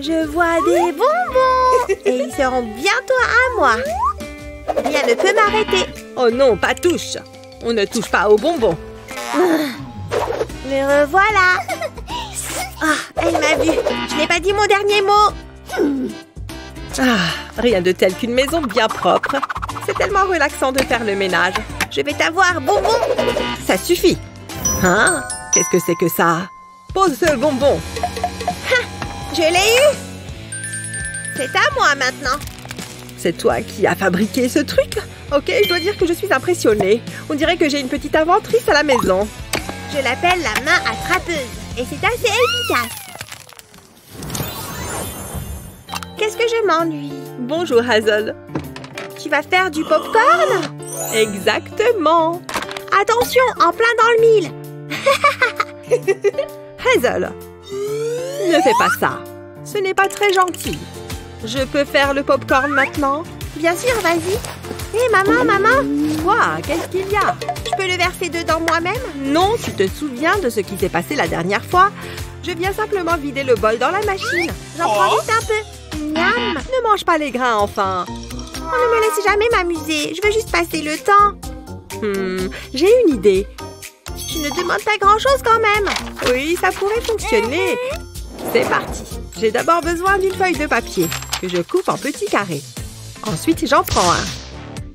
Je vois des bonbons et ils seront bientôt à moi. Rien ne peut m'arrêter. Oh non, pas touche. On ne touche pas aux bonbons. Me revoilà. Ah, elle m'a vu. Je n'ai pas dit mon dernier mot. Ah, rien de tel qu'une maison bien propre. C'est tellement relaxant de faire le ménage. Je vais t'avoir, bonbon. Ça suffit. Hein? Qu'est-ce que c'est que ça? Pose ce bonbon. Je l'ai eu. C'est à moi maintenant. C'est toi qui as fabriqué ce truc? Ok, je dois dire que je suis impressionnée. On dirait que j'ai une petite inventrice à la maison. Je l'appelle la main attrapeuse. Et c'est assez efficace. Qu'est-ce que je m'ennuie? Bonjour, Hazel. Tu vas faire du popcorn? Exactement. Attention, en plein dans le mille. Hazel, ne fais pas ça. Ce n'est pas très gentil. Je peux faire le popcorn maintenant? Bien sûr, vas-y. Hé, maman. Quoi? Qu'est-ce qu'il y a? Je peux le verser dedans moi-même? Non, tu te souviens de ce qui s'est passé la dernière fois? Je viens simplement vider le bol dans la machine. J'en prends vite un peu. Miam. Ne mange pas les grains, enfin. On ne me laisse jamais m'amuser. Je veux juste passer le temps. J'ai une idée. Je ne demande pas grand-chose quand même. Oui, ça pourrait fonctionner. C'est parti. J'ai d'abord besoin d'une feuille de papier que je coupe en petits carrés. Ensuite, j'en prends un.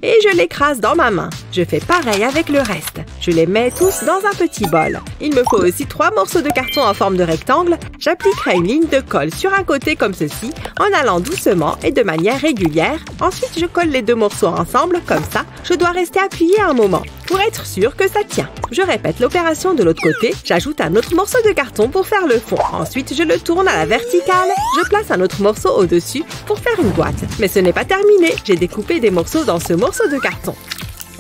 Et je l'écrase dans ma main. Je fais pareil avec le reste. Je les mets tous dans un petit bol. Il me faut aussi 3 morceaux de carton en forme de rectangle. J'appliquerai une ligne de colle sur un côté comme ceci, en allant doucement et de manière régulière. Ensuite, je colle les 2 morceaux ensemble, comme ça. Je dois rester appuyé un moment, pour être sûr que ça tient. Je répète l'opération de l'autre côté. J'ajoute un autre morceau de carton pour faire le fond. Ensuite, je le tourne à la verticale. Je place un autre morceau au-dessus pour faire une boîte. Mais ce n'est pas terminé. J'ai découpé des morceaux dans ce morceau de carton.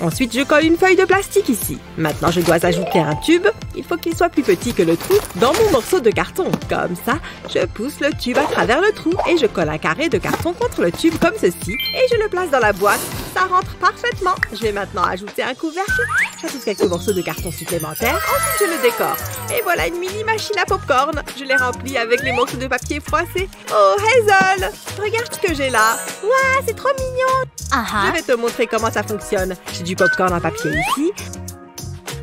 Ensuite, je colle une feuille de plastique ici. Maintenant, je dois ajouter un tube. Il faut qu'il soit plus petit que le trou dans mon morceau de carton. Comme ça, je pousse le tube à travers le trou et je colle un carré de carton contre le tube comme ceci. Et je le place dans la boîte. Ça rentre parfaitement. Je vais maintenant ajouter un couvercle. J'ajoute quelques morceaux de carton supplémentaires. Ensuite, je le décore. Et voilà une mini machine à popcorn. Je l'ai remplie avec les morceaux de papier froissés. Oh, Hazel! Regarde ce que j'ai là. Waouh, c'est trop mignon. Je vais te montrer comment ça fonctionne. J'ai du popcorn en papier ici.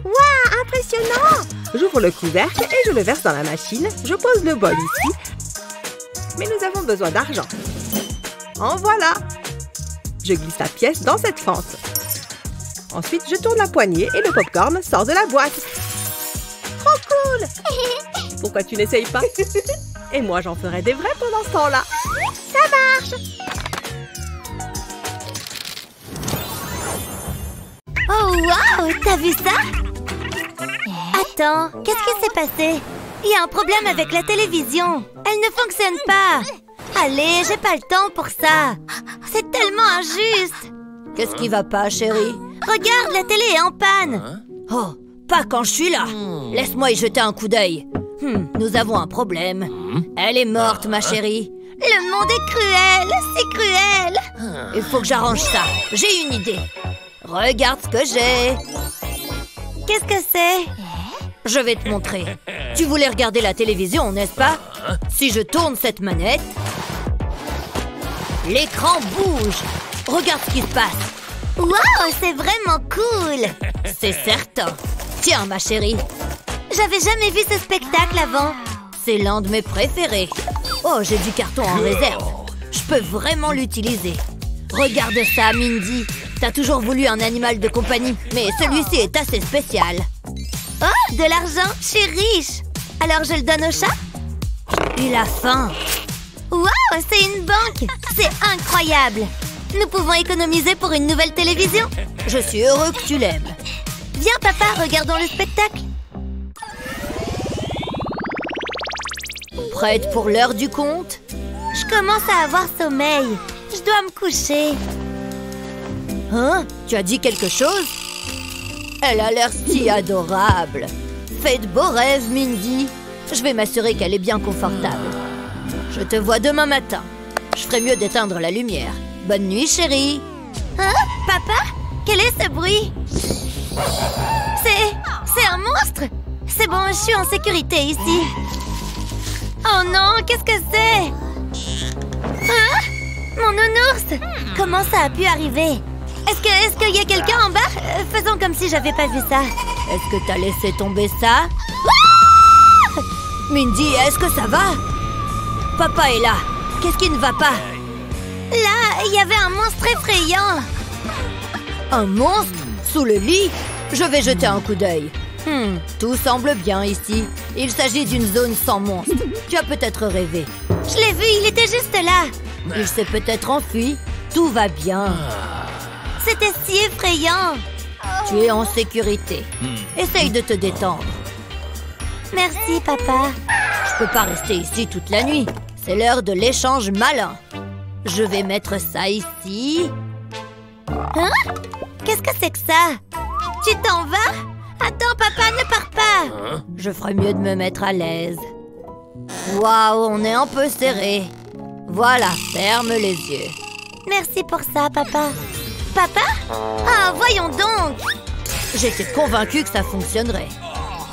Waouh, impressionnant. J'ouvre le couvercle et je le verse dans la machine. Je pose le bol ici. Mais nous avons besoin d'argent. En voilà. Je glisse la pièce dans cette fente. Ensuite, je tourne la poignée et le popcorn sort de la boîte. Trop cool. Pourquoi tu n'essayes pas? Et moi, j'en ferai des vrais pendant ce temps-là. Ça marche. Oh, wow! T'as vu ça? Attends, qu'est-ce qui s'est passé? Il y a un problème avec la télévision. Elle ne fonctionne pas. Allez, j'ai pas le temps pour ça. C'est tellement injuste. Qu'est-ce qui va pas, chérie? Regarde, la télé est en panne. Oh, pas quand je suis là. Laisse-moi y jeter un coup d'œil. Nous avons un problème. Elle est morte, ma chérie. Le monde est cruel, c'est cruel. Il faut que j'arrange ça. J'ai une idée. Regarde ce que j'ai. Qu'est-ce que c'est? Je vais te montrer. Tu voulais regarder la télévision, n'est-ce pas? Si je tourne cette manette, l'écran bouge. Regarde ce qui se passe. Waouh, c'est vraiment cool. C'est certain. Tiens, ma chérie. J'avais jamais vu ce spectacle avant. C'est l'un de mes préférés. Oh, j'ai du carton en réserve. Je peux vraiment l'utiliser. Regarde ça, Mindy. T'as toujours voulu un animal de compagnie, mais celui-ci est assez spécial. Oh, de l'argent, je suis riche. Alors je le donne au chat? Il a faim. Waouh, c'est une banque. C'est incroyable. Nous pouvons économiser pour une nouvelle télévision. Je suis heureux que tu l'aimes. Viens, papa, regardons le spectacle. Prête pour l'heure du conte? Je commence à avoir sommeil. Je dois me coucher. Hein? Tu as dit quelque chose? Elle a l'air si adorable. Fais de beaux rêves, Mindy. Je vais m'assurer qu'elle est bien confortable. Je te vois demain matin. Je ferai mieux d'éteindre la lumière. Bonne nuit, chérie. Hein? Papa? Quel est ce bruit? C'est un monstre? C'est bon, je suis en sécurité ici. Oh non, qu'est-ce que c'est? Comment ça a pu arriver? Est-ce qu'il y a quelqu'un en bas? Faisons comme si j'avais pas vu ça. Est-ce que t'as laissé tomber ça? Ah! Mindy, est-ce que ça va? Papa est là. Qu'est-ce qui ne va pas? Là, il y avait un monstre effrayant. Un monstre? Sous le lit? Je vais jeter un coup d'œil. Tout semble bien ici. Il s'agit d'une zone sans monstre. Tu as peut-être rêvé. Je l'ai vu, il était juste là. Il s'est peut-être enfui. Tout va bien. C'était si effrayant. Tu es en sécurité. Essaye de te détendre. Merci, papa. Je peux pas rester ici toute la nuit. C'est l'heure de l'échange malin. Je vais mettre ça ici. Hein? Qu'est-ce que c'est que ça? Tu t'en vas? Attends, papa, ne pars pas. Je ferais mieux de me mettre à l'aise. Waouh, on est un peu serré. Voilà, ferme les yeux. Merci pour ça, papa. Papa? Ah, voyons donc. J'étais convaincue que ça fonctionnerait.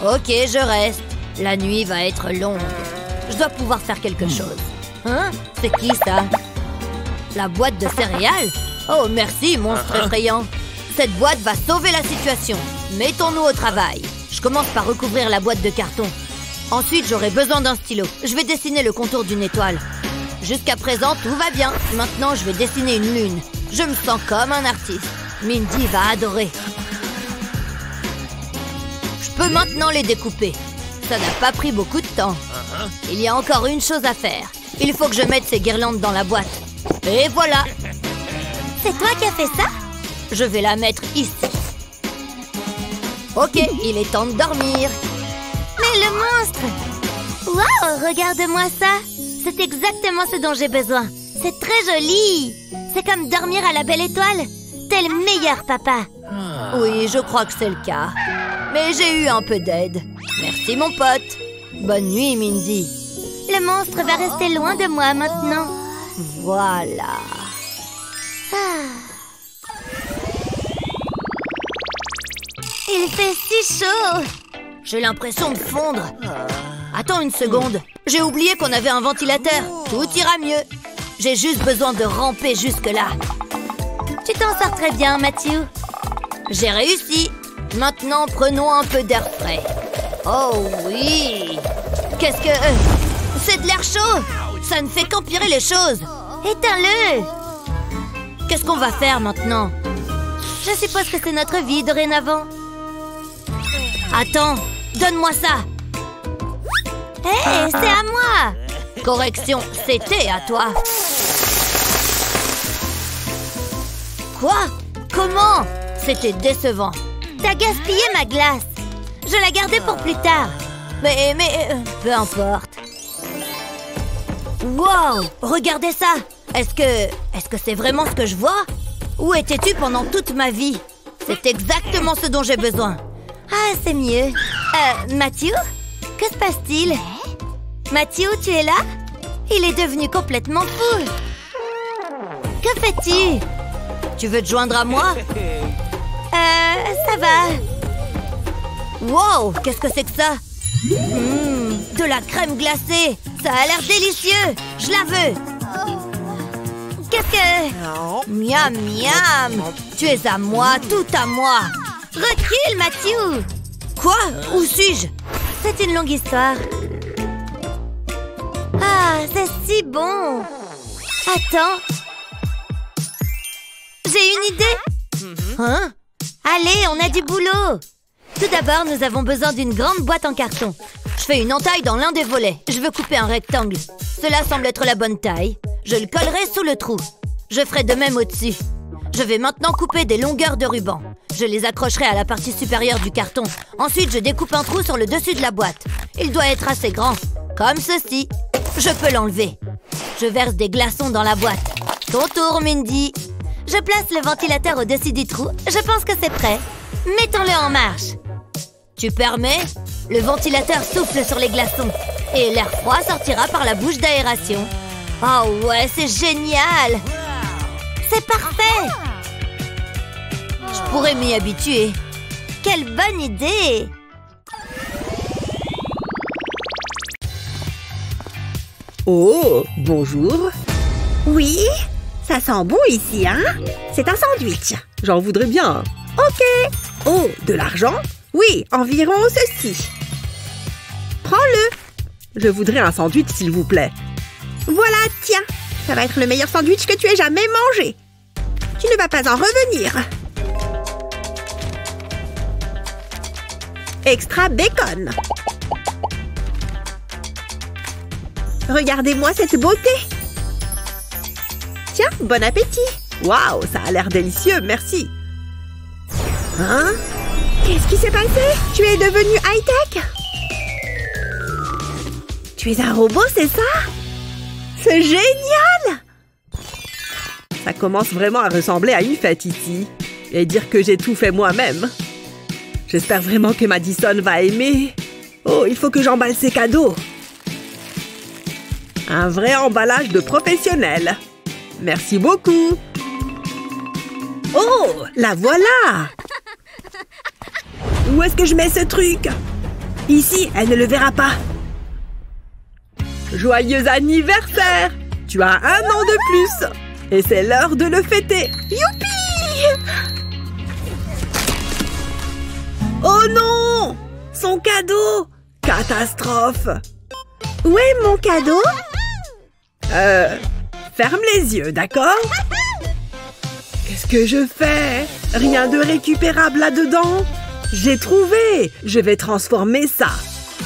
Ok, je reste. La nuit va être longue. Je dois pouvoir faire quelque chose. Hein? C'est qui ça? La boîte de céréales? Oh, merci, monstre effrayant. Cette boîte va sauver la situation. Mettons-nous au travail. Je commence par recouvrir la boîte de carton. Ensuite, j'aurai besoin d'un stylo. Je vais dessiner le contour d'une étoile. Jusqu'à présent, tout va bien. Maintenant, je vais dessiner une lune. Je me sens comme un artiste. Mindy va adorer. Je peux maintenant les découper. Ça n'a pas pris beaucoup de temps. Il y a encore une chose à faire. Il faut que je mette ces guirlandes dans la boîte. Et voilà. C'est toi qui as fait ça? Je vais la mettre ici. Ok, il est temps de dormir. Mais le monstre! Waouh, regarde-moi ça. C'est exactement ce dont j'ai besoin. C'est très joli. C'est comme dormir à la belle étoile. T'es le meilleur, papa. Oui, je crois que c'est le cas. Mais j'ai eu un peu d'aide. Merci, mon pote. Bonne nuit, Mindy. Le monstre va rester loin de moi maintenant. Voilà. Il fait si chaud. J'ai l'impression de fondre. Attends une seconde. J'ai oublié qu'on avait un ventilateur. Tout ira mieux. J'ai juste besoin de ramper jusque-là. Tu t'en sors très bien, Matthew. J'ai réussi. Maintenant, prenons un peu d'air frais. Oh oui. Qu'est-ce que... c'est de l'air chaud. Ça ne fait qu'empirer les choses. Éteins-le. Qu'est-ce qu'on va faire maintenant? Je suppose que c'est notre vie dorénavant. Attends, donne-moi ça. Hé, c'est à moi. Correction, c'était à toi. Quoi? Comment? C'était décevant. T'as gaspillé ma glace. Je la gardais pour plus tard. Mais, peu importe. Wow, regardez ça. Est-ce que c'est vraiment ce que je vois? Où étais-tu pendant toute ma vie? C'est exactement ce dont j'ai besoin. Ah, c'est mieux. Matthew? Que se passe-t-il? Matthew, tu es là? Il est devenu complètement fou. Que fais-tu? Tu veux te joindre à moi? Ça va. Wow, qu'est-ce que c'est que ça? De la crème glacée. Ça a l'air délicieux. Je la veux. Qu'est-ce que... Miam, miam. Tu es à moi, tout à moi. Recule, Matthew. Quoi? Où suis-je? C'est une longue histoire. Ah, c'est si bon. Attends. J'ai une idée. Hein? Allez, on a du boulot. Tout d'abord, nous avons besoin d'une grande boîte en carton. Je fais une entaille dans l'un des volets. Je veux couper un rectangle. Cela semble être la bonne taille. Je le collerai sous le trou. Je ferai de même au-dessus. Je vais maintenant couper des longueurs de ruban. Je les accrocherai à la partie supérieure du carton. Ensuite, je découpe un trou sur le dessus de la boîte. Il doit être assez grand. Comme ceci. Je peux l'enlever. Je verse des glaçons dans la boîte. Ton tour, Mindy. Je place le ventilateur au-dessus du trou. Je pense que c'est prêt. Mettons-le en marche. Tu permets? Le ventilateur souffle sur les glaçons. Et l'air froid sortira par la bouche d'aération. Oh ouais, c'est génial! C'est parfait! Je pourrais m'y habituer. Quelle bonne idée! Oh, bonjour. Oui? Ça sent bon ici, hein? C'est un sandwich. J'en voudrais bien. Ok. Oh, de l'argent? Oui, environ ceci. Prends-le. Je voudrais un sandwich, s'il vous plaît. Voilà, tiens. Ça va être le meilleur sandwich que tu aies jamais mangé. Tu ne vas pas en revenir. Extra bacon. Regardez-moi cette beauté. Tiens, bon appétit. Waouh, ça a l'air délicieux, merci. Hein? Qu'est-ce qui s'est passé? Tu es devenu high-tech? Tu es un robot, c'est ça? C'est génial! Ça commence vraiment à ressembler à une fête ici. Et dire que j'ai tout fait moi-même. J'espère vraiment que Madison va aimer. Oh, il faut que j'emballe ses cadeaux. Un vrai emballage de professionnel. Merci beaucoup. Oh, la voilà! Où est-ce que je mets ce truc? Ici, elle ne le verra pas. Joyeux anniversaire! Tu as 1 an de plus. Et c'est l'heure de le fêter. Youpi! Oh non! Son cadeau! Catastrophe! Où est mon cadeau? Ferme les yeux, d'accord? Qu'est-ce que je fais? Rien de récupérable là-dedans? J'ai trouvé! Je vais transformer ça.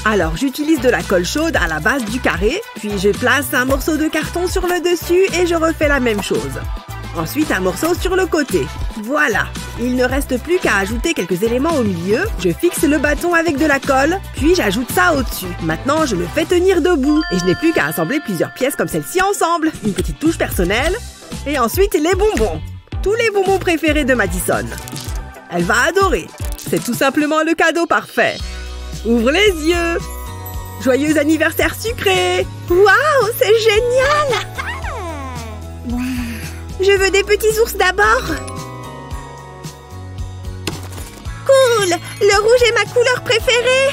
Alors, j'utilise de la colle chaude à la base du carré, puis je place un morceau de carton sur le dessus et je refais la même chose. Ensuite, un morceau sur le côté. Voilà! Il ne reste plus qu'à ajouter quelques éléments au milieu. Je fixe le bâton avec de la colle, puis j'ajoute ça au-dessus. Maintenant, je le fais tenir debout. Et je n'ai plus qu'à assembler plusieurs pièces comme celle-ci ensemble. Une petite touche personnelle. Et ensuite, les bonbons. Tous les bonbons préférés de Madison. Elle va adorer. C'est tout simplement le cadeau parfait. Ouvre les yeux. Joyeux anniversaire sucré. Waouh, c'est génial! Je veux des petits ours d'abord. Cool! Le rouge est ma couleur préférée.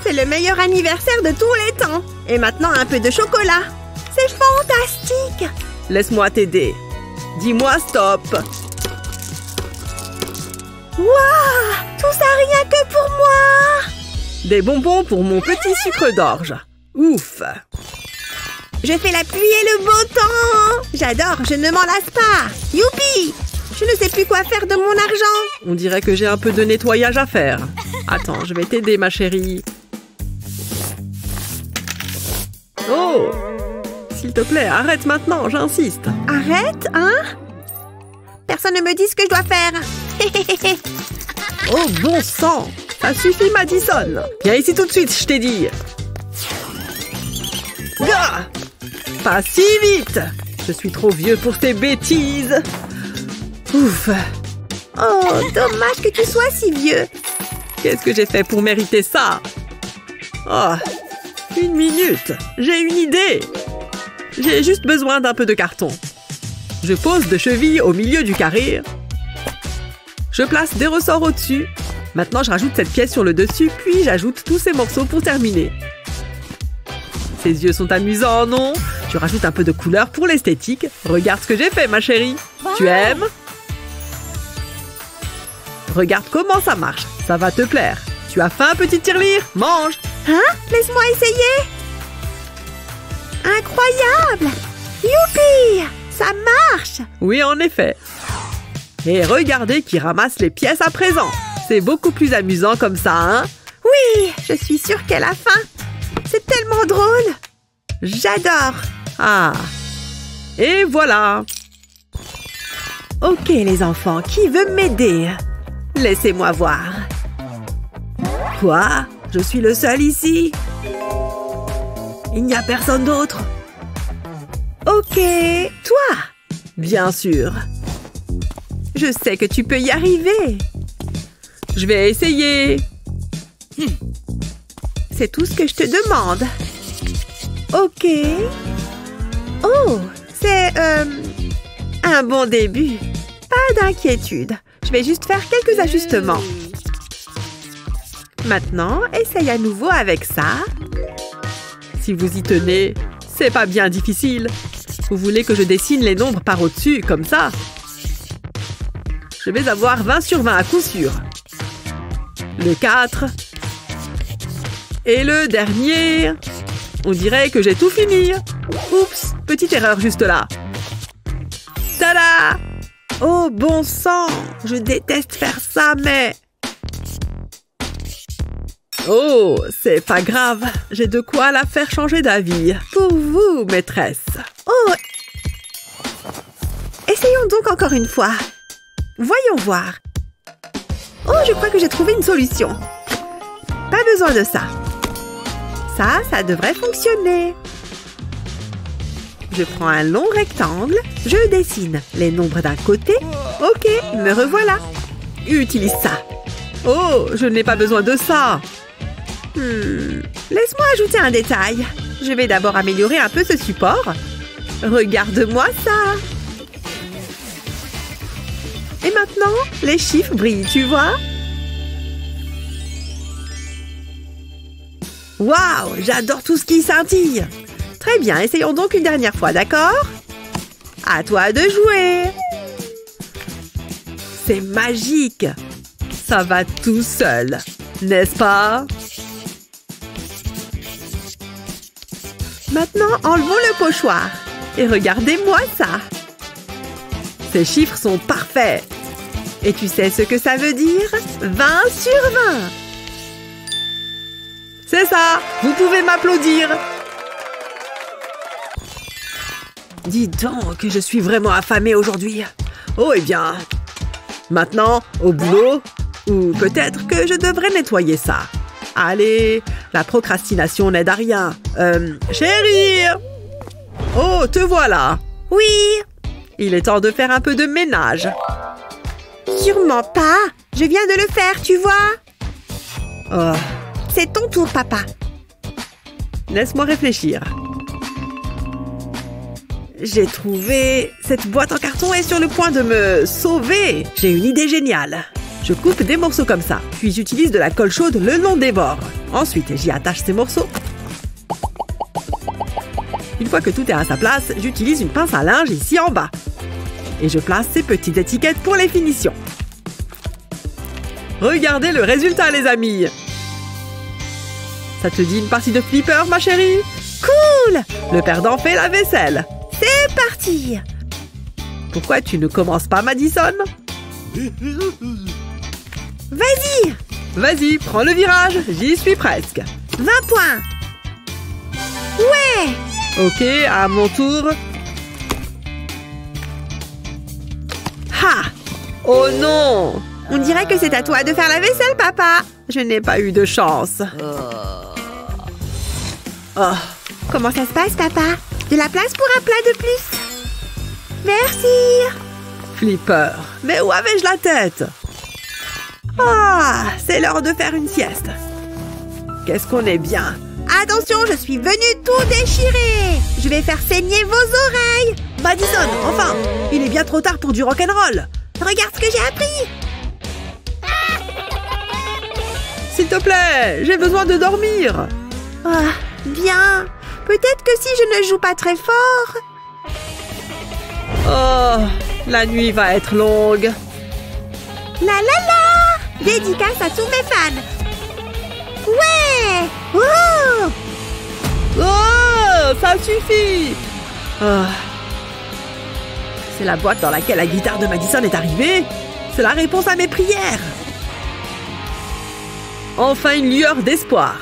C'est le meilleur anniversaire de tous les temps. Et maintenant, un peu de chocolat. C'est fantastique! Laisse-moi t'aider. Dis-moi stop. Waouh! Tout ça rien que pour moi! Des bonbons pour mon petit sucre d'orge. Ouf! Je fais la pluie et le beau temps! J'adore, je ne m'en lasse pas! Youpi! Je ne sais plus quoi faire de mon argent! On dirait que j'ai un peu de nettoyage à faire. Attends, je vais t'aider, ma chérie. Oh! S'il te plaît, arrête maintenant, j'insiste. Arrête, hein? Personne ne me dit ce que je dois faire. Oh, bon sang! Ça suffit, Madison! Viens ici tout de suite, je t'ai dit! Ah! Pas si vite! Je suis trop vieux pour ces bêtises! Ouf! Oh, dommage que tu sois si vieux! Qu'est-ce que j'ai fait pour mériter ça? Oh! 1 minute! J'ai une idée! J'ai juste besoin d'un peu de carton. Je pose de chevilles au milieu du carré. Je place des ressorts au-dessus. Maintenant, je rajoute cette pièce sur le dessus, puis j'ajoute tous ces morceaux pour terminer. Ses yeux sont amusants, non? Tu rajoutes un peu de couleur pour l'esthétique. Regarde ce que j'ai fait, ma chérie. Tu aimes? Regarde comment ça marche. Ça va te plaire. Tu as faim, petite tirelire? Mange! Hein? Laisse-moi essayer! Incroyable! Youpi! Ça marche! Oui, en effet. Et regardez qui ramasse les pièces à présent. C'est beaucoup plus amusant comme ça, hein? Oui, je suis sûre qu'elle a faim. C'est tellement drôle. J'adore. Ah. Et voilà. Ok, les enfants, qui veut m'aider? Laissez-moi voir. Quoi? Je suis le seul ici? Il n'y a personne d'autre? Ok, toi? Bien sûr. Je sais que tu peux y arriver. Je vais essayer. C'est tout ce que je te demande. Ok. Oh, c'est un bon début. Pas d'inquiétude. Je vais juste faire quelques ajustements. Maintenant, essaye à nouveau avec ça. Si vous y tenez, c'est pas bien difficile. Vous voulez que je dessine les nombres par au-dessus, comme ça? Je vais avoir 20 sur 20 à coup sûr. Le 4. Et le dernier. On dirait que j'ai tout fini. Oups, petite erreur juste là. Tada! Oh, bon sang! Je déteste faire ça, mais... Oh, c'est pas grave. J'ai de quoi la faire changer d'avis. Pour vous, maîtresse. Oh! Essayons donc encore une fois. Voyons voir. Oh, je crois que j'ai trouvé une solution. Pas besoin de ça. Ça devrait fonctionner. Je prends un long rectangle, je dessine les nombres d'un côté. Ok, me revoilà. Utilise ça. Oh, je n'ai pas besoin de ça. Laisse-moi ajouter un détail. Je vais d'abord améliorer un peu ce support. Regarde-moi ça. Et maintenant, les chiffres brillent, tu vois? Waouh, j'adore tout ce qui scintille. Très bien, essayons donc une dernière fois, d'accord? À toi de jouer. C'est magique. Ça va tout seul, n'est-ce pas? Maintenant, enlevons le pochoir. Et regardez-moi ça. Ces chiffres sont parfaits. Et tu sais ce que ça veut dire? 20 sur 20. C'est ça, vous pouvez m'applaudir. Dis donc, je suis vraiment affamée aujourd'hui. Oh, eh bien, maintenant, au boulot. Ou peut-être que je devrais nettoyer ça. Allez, la procrastination n'aide à rien. Chérie! Oh, te voilà. Oui. Il est temps de faire un peu de ménage. Sûrement pas. Je viens de le faire, tu vois. Oh. C'est ton tour, papa. Laisse-moi réfléchir. J'ai trouvé... Cette boîte en carton est sur le point de me sauver. J'ai une idée géniale. Je coupe des morceaux comme ça, puis j'utilise de la colle chaude le long des bords. Ensuite, j'y attache ces morceaux. Une fois que tout est à sa place, j'utilise une pince à linge ici en bas. Et je place ces petites étiquettes pour les finitions. Regardez le résultat, les amis! Ça te dit une partie de flipper, ma chérie? Cool! Le perdant fait la vaisselle. C'est parti! Pourquoi tu ne commences pas, Madison? Vas-y! Vas-y, prends le virage, j'y suis presque. 20 points! Ouais! Ok, à mon tour. Ha! Oh non! On dirait que c'est à toi de faire la vaisselle, papa. Je n'ai pas eu de chance. Oh. Comment ça se passe, papa? De la place pour un plat de plus? Merci! Flipper, mais où avais-je la tête? Ah, c'est l'heure de faire une sieste. Qu'est-ce qu'on est bien. Attention, je suis venue tout déchirer. Je vais faire saigner vos oreilles. Madison, enfin, il est bien trop tard pour du rock'n'roll. Regarde ce que j'ai appris. S'il te plaît, j'ai besoin de dormir. Ah, bien. Peut-être que si je ne joue pas très fort... Oh, la nuit va être longue. La la la! Dédicace à tous mes fans. Ouais! Oh! Oh, ça suffit. Oh. C'est la boîte dans laquelle la guitare de Madison est arrivée. C'est la réponse à mes prières. Enfin une lueur d'espoir.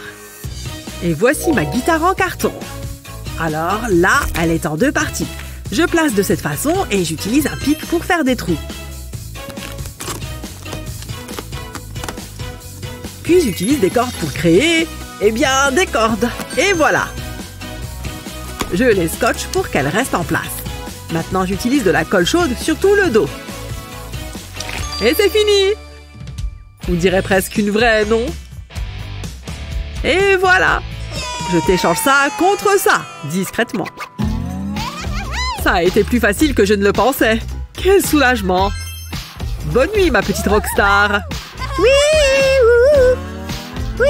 Et voici ma guitare en carton. Alors là, elle est en deux parties. Je place de cette façon et j'utilise un pic pour faire des trous. Puis j'utilise des cordes pour créer, eh bien, des cordes. Et voilà. Je les scotche pour qu'elles restent en place. Maintenant, j'utilise de la colle chaude sur tout le dos. Et c'est fini! On dirait presque une vraie, non? Et voilà! Je t'échange ça contre ça, discrètement. Ça a été plus facile que je ne le pensais. Quel soulagement! Bonne nuit, ma petite rockstar! Oui! Oui!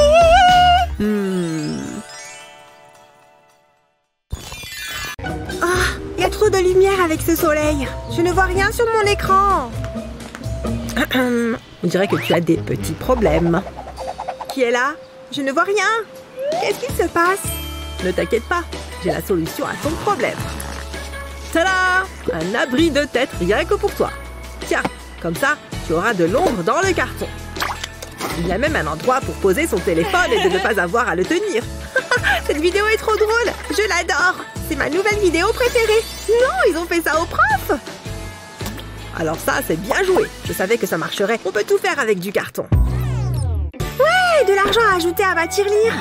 ce soleil? Je ne vois rien sur mon écran. On dirait que tu as des petits problèmes. Qui est là? Je ne vois rien. Qu'est-ce qui se passe? Ne t'inquiète pas, j'ai la solution à ton problème. Tada! Un abri de tête rien que pour toi. Tiens, comme ça, tu auras de l'ombre dans le carton. Il y a même un endroit pour poser son téléphone et de ne pas avoir à le tenir. Cette vidéo est trop drôle. Je l'adore. C'est ma nouvelle vidéo préférée. Non, ils ont fait ça au prof. Alors ça, c'est bien joué. Je savais que ça marcherait. On peut tout faire avec du carton. Ouais, de l'argent à ajouter à ma tirelire.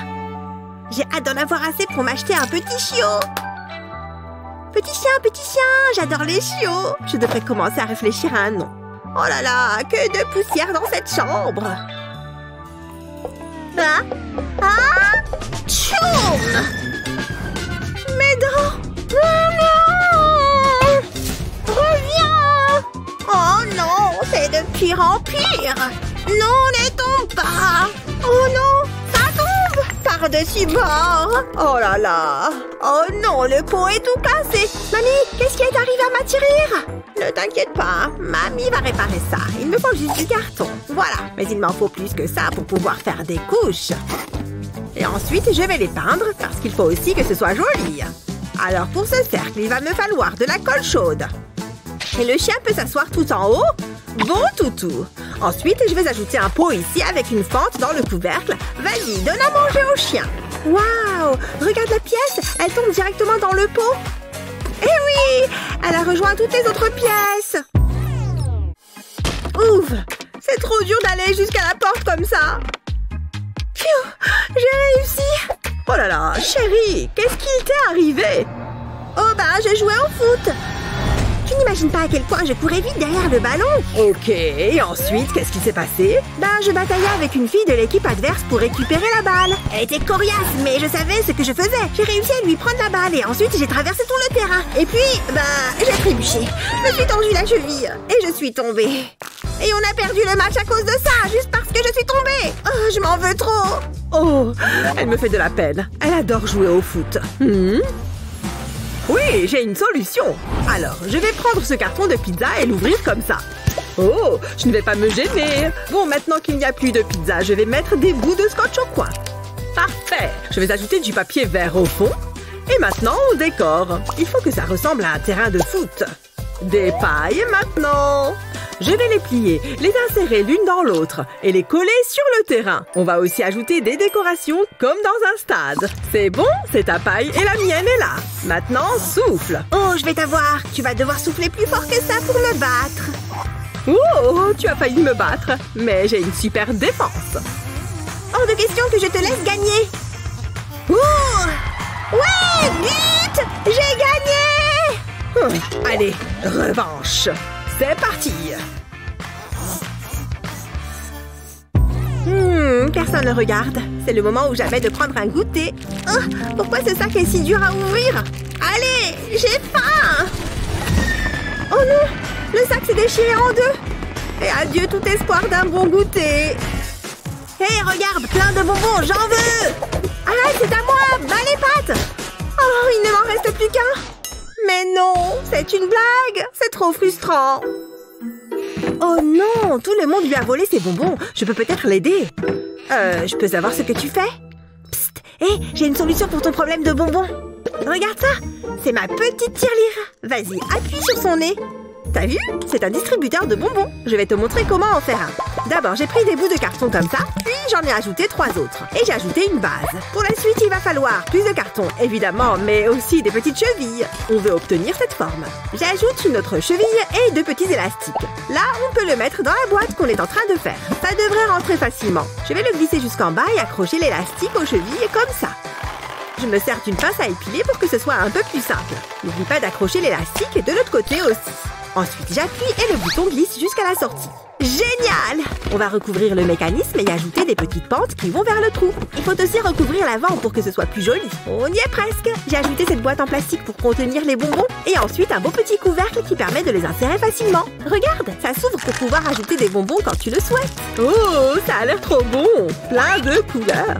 J'ai hâte d'en avoir assez pour m'acheter un petit chiot. Petit chien, j'adore les chiots. Je devrais commencer à réfléchir à un nom. Oh là là, que de poussière dans cette chambre. Tchoum! Mes dents! Oh non! Reviens! Oh non, c'est de pire en pire! Non, ne tombe pas! Oh non, ça tombe! Par-dessus bord! Oh là là! Oh non, le pot est tout cassé! Mamie, qu'est-ce qui est arrivé à ma tirelire? Ne t'inquiète pas, Mamie va réparer ça. Il me faut juste du carton. Voilà, mais il m'en faut plus que ça pour pouvoir faire des couches. Et ensuite, je vais les peindre parce qu'il faut aussi que ce soit joli. Alors pour ce cercle, il va me falloir de la colle chaude. Et le chien peut s'asseoir tout en haut. Bon toutou. Ensuite, je vais ajouter un pot ici avec une fente dans le couvercle. Vas-y, donne à manger au chien. Waouh! Regarde la pièce, elle tombe directement dans le pot. Eh oui! Elle a rejoint toutes les autres pièces. Ouf! C'est trop dur d'aller jusqu'à la porte comme ça. Pfiou! J'ai réussi! Oh là là, chérie, qu'est-ce qui t'est arrivé? Oh bah, je jouais au foot. Tu n'imagines pas à quel point je courais vite derrière le ballon. Ok, et ensuite, qu'est-ce qui s'est passé? Ben, je bataillais avec une fille de l'équipe adverse pour récupérer la balle. Elle était coriace, mais je savais ce que je faisais. J'ai réussi à lui prendre la balle et ensuite j'ai traversé tout le terrain. Et puis, ben, j'ai trébuché. Je me suis tendu la cheville et je suis tombée. Et on a perdu le match à cause de ça, juste parce que je suis tombée. Oh, je m'en veux trop. Oh, elle me fait de la peine. Elle adore jouer au foot. Oui, j'ai une solution. Alors, je vais prendre ce carton de pizza et l'ouvrir comme ça. Oh, je ne vais pas me gêner. Bon, maintenant qu'il n'y a plus de pizza, je vais mettre des bouts de scotch au coin. Parfait. Je vais ajouter du papier vert au fond. Et maintenant, on décore. Il faut que ça ressemble à un terrain de foot. Des pailles maintenant. Je vais les plier, les insérer l'une dans l'autre et les coller sur le terrain. On va aussi ajouter des décorations comme dans un stade. C'est bon, c'est ta paille et la mienne est là. Maintenant, souffle. Oh, je vais t'avoir. Tu vas devoir souffler plus fort que ça pour me battre. Oh, tu as failli me battre, mais j'ai une super défense. Hors de question que je te laisse gagner. Oh! Ouais, but! J'ai gagné! Allez, revanche. C'est parti! Personne ne regarde. C'est le moment où j'avais de prendre un goûter. Oh, pourquoi ce sac est si dur à ouvrir? Allez, j'ai faim! Oh non! Le sac s'est déchiré en deux! Et adieu tout espoir d'un bon goûter! Hé, regarde, plein de bonbons, j'en veux! Ah, c'est à moi! Bas les pattes! Oh, il ne m'en reste plus qu'un! Mais non, c'est une blague! C'est trop frustrant! Oh non, tout le monde lui a volé ses bonbons. Je peux peut-être l'aider. Je peux savoir ce que tu fais? Psst, hé, j'ai une solution pour ton problème de bonbons. Regarde ça, c'est ma petite tirelire. Vas-y, appuie sur son nez. T'as vu? C'est un distributeur de bonbons. Je vais te montrer comment en faire un. D'abord, j'ai pris des bouts de carton comme ça, puis j'en ai ajouté 3 autres. Et j'ai ajouté une base. Pour la suite, il va falloir plus de carton, évidemment, mais aussi des petites chevilles. On veut obtenir cette forme. J'ajoute une autre cheville et 2 petits élastiques. Là, on peut le mettre dans la boîte qu'on est en train de faire. Ça devrait rentrer facilement. Je vais le glisser jusqu'en bas et accrocher l'élastique aux chevilles comme ça. Je me sers d'une pince à épiler pour que ce soit un peu plus simple. N'oublie pas d'accrocher l'élastique de l'autre côté aussi. Ensuite, j'appuie et le bouton glisse jusqu'à la sortie. Génial! On va recouvrir le mécanisme et ajouter des petites pentes qui vont vers le trou. Il faut aussi recouvrir l'avant pour que ce soit plus joli. On y est presque! J'ai ajouté cette boîte en plastique pour contenir les bonbons et ensuite un beau petit couvercle qui permet de les insérer facilement. Regarde, ça s'ouvre pour pouvoir ajouter des bonbons quand tu le souhaites. Oh, ça a l'air trop bon! Plein de couleurs!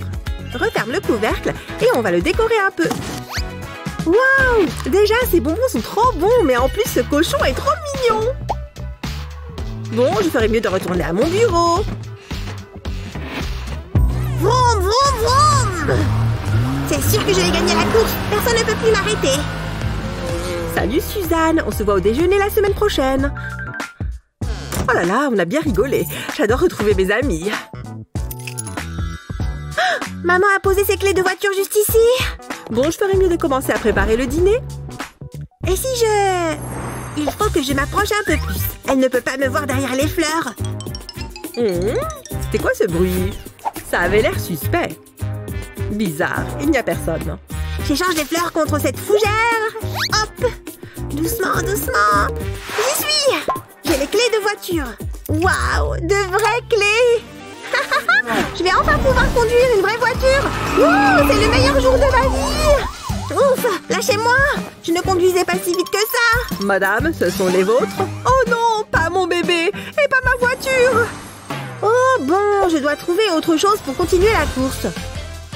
Referme le couvercle et on va le décorer un peu. Waouh! Déjà, ces bonbons sont trop bons, mais en plus, ce cochon est trop mignon! Bon, je ferais mieux de retourner à mon bureau. Vroom, vroom, vroom! C'est sûr que je vais gagner la course. Personne ne peut plus m'arrêter. Salut Suzanne, on se voit au déjeuner la semaine prochaine. Oh là là, on a bien rigolé. J'adore retrouver mes amis. Maman a posé ses clés de voiture juste ici. Bon, je ferais mieux de commencer à préparer le dîner. Et si je... Il faut que je m'approche un peu plus. Elle ne peut pas me voir derrière les fleurs. C'était quoi ce bruit? Ça avait l'air suspect. Bizarre, il n'y a personne. J'échange les fleurs contre cette fougère. Hop! Doucement, doucement. J'y suis! J'ai les clés de voiture. Waouh! De vraies clés! Je vais enfin pouvoir conduire une vraie voiture. Ouh, c'est le meilleur jour de ma vie. Ouf! Lâchez-moi! Je ne conduisais pas si vite que ça. Madame, ce sont les vôtres? Oh non, pas mon bébé et pas ma voiture. Oh bon, je dois trouver autre chose pour continuer la course.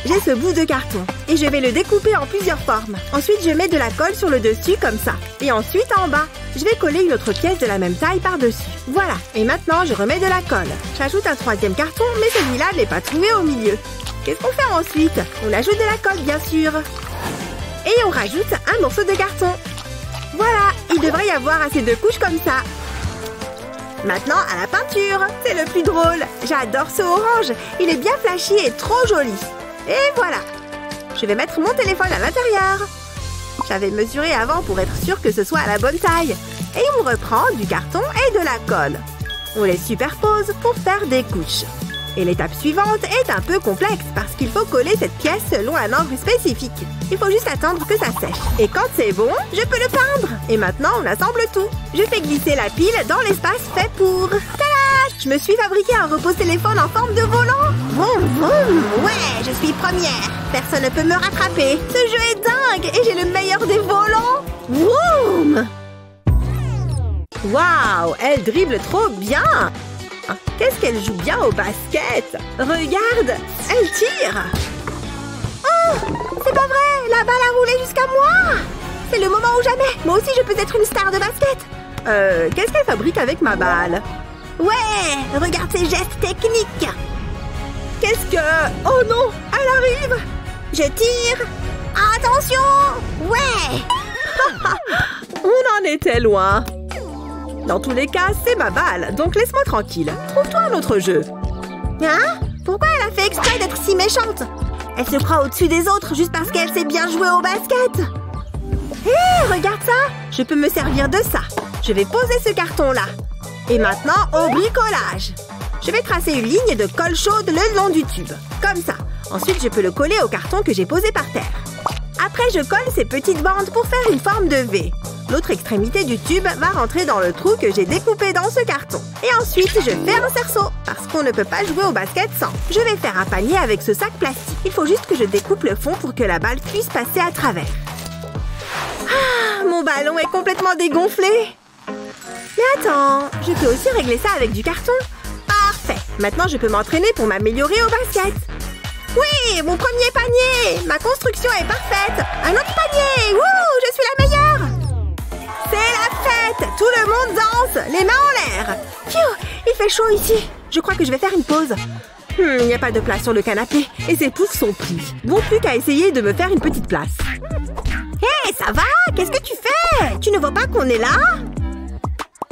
J'ai ce bout de carton et je vais le découper en plusieurs formes. Ensuite, je mets de la colle sur le dessus comme ça. Et ensuite, en bas, je vais coller une autre pièce de la même taille par-dessus. Voilà. Et maintenant, je remets de la colle. J'ajoute un troisième carton, mais celui-là n'est pas trouvé au milieu. Qu'est-ce qu'on fait ensuite? On ajoute de la colle, bien sûr. Et on rajoute un morceau de carton. Voilà, il devrait y avoir assez de couches comme ça. Maintenant, à la peinture. C'est le plus drôle. J'adore ce orange. Il est bien flashy et trop joli. Et voilà. Je vais mettre mon téléphone à l'intérieur. J'avais mesuré avant pour être sûr que ce soit à la bonne taille. Et on reprend du carton et de la colle. On les superpose pour faire des couches. Et l'étape suivante est un peu complexe parce qu'il faut coller cette pièce selon un angle spécifique. Il faut juste attendre que ça sèche. Et quand c'est bon, je peux le peindre. Et maintenant, on assemble tout. Je fais glisser la pile dans l'espace fait pour. Tada! Je me suis fabriqué un repose-téléphone en forme de volant. Vroom, vroom. Ouais, je suis première. Personne ne peut me rattraper. Ce jeu est dingue et j'ai le meilleur des volants. Vroom! Waouh, elle dribble trop bien. Qu'est-ce qu'elle joue bien au basket! Regarde! Elle tire! Oh! C'est pas vrai! La balle a roulé jusqu'à moi! C'est le moment ou jamais! Moi aussi, je peux être une star de basket! Qu'est-ce qu'elle fabrique avec ma balle? Ouais! Regarde ses gestes techniques! Qu'est-ce que... Oh non! Elle arrive! Je tire! Attention! Ouais! On en était loin! Dans tous les cas, c'est ma balle, donc laisse-moi tranquille. Trouve-toi un autre jeu. Hein? Pourquoi elle a fait exprès d'être si méchante? Elle se croit au-dessus des autres juste parce qu'elle sait bien jouer au basket. Hé, regarde ça! Je peux me servir de ça. Je vais poser ce carton-là. Et maintenant, au bricolage. Je vais tracer une ligne de colle chaude le long du tube. Comme ça. Ensuite, je peux le coller au carton que j'ai posé par terre. Après, je colle ces petites bandes pour faire une forme de V. L'autre extrémité du tube va rentrer dans le trou que j'ai découpé dans ce carton. Et ensuite, je fais un cerceau, parce qu'on ne peut pas jouer au basket sans. Je vais faire un panier avec ce sac plastique. Il faut juste que je découpe le fond pour que la balle puisse passer à travers. Ah, mon ballon est complètement dégonflé. Mais attends, je peux aussi régler ça avec du carton. Parfait. Maintenant, je peux m'entraîner pour m'améliorer au basket. Oui, mon premier panier. Ma construction est parfaite. Un autre panier. Wouh, je suis la meilleure. C'est la fête! Tout le monde danse! Les mains en l'air! Phew! Il fait chaud ici! Je crois que je vais faire une pause. Il n'y a pas de place sur le canapé et ces poufs sont pris. Bon, plus qu'à essayer de me faire une petite place. Hé, ça va? Qu'est-ce que tu fais? Tu ne vois pas qu'on est là?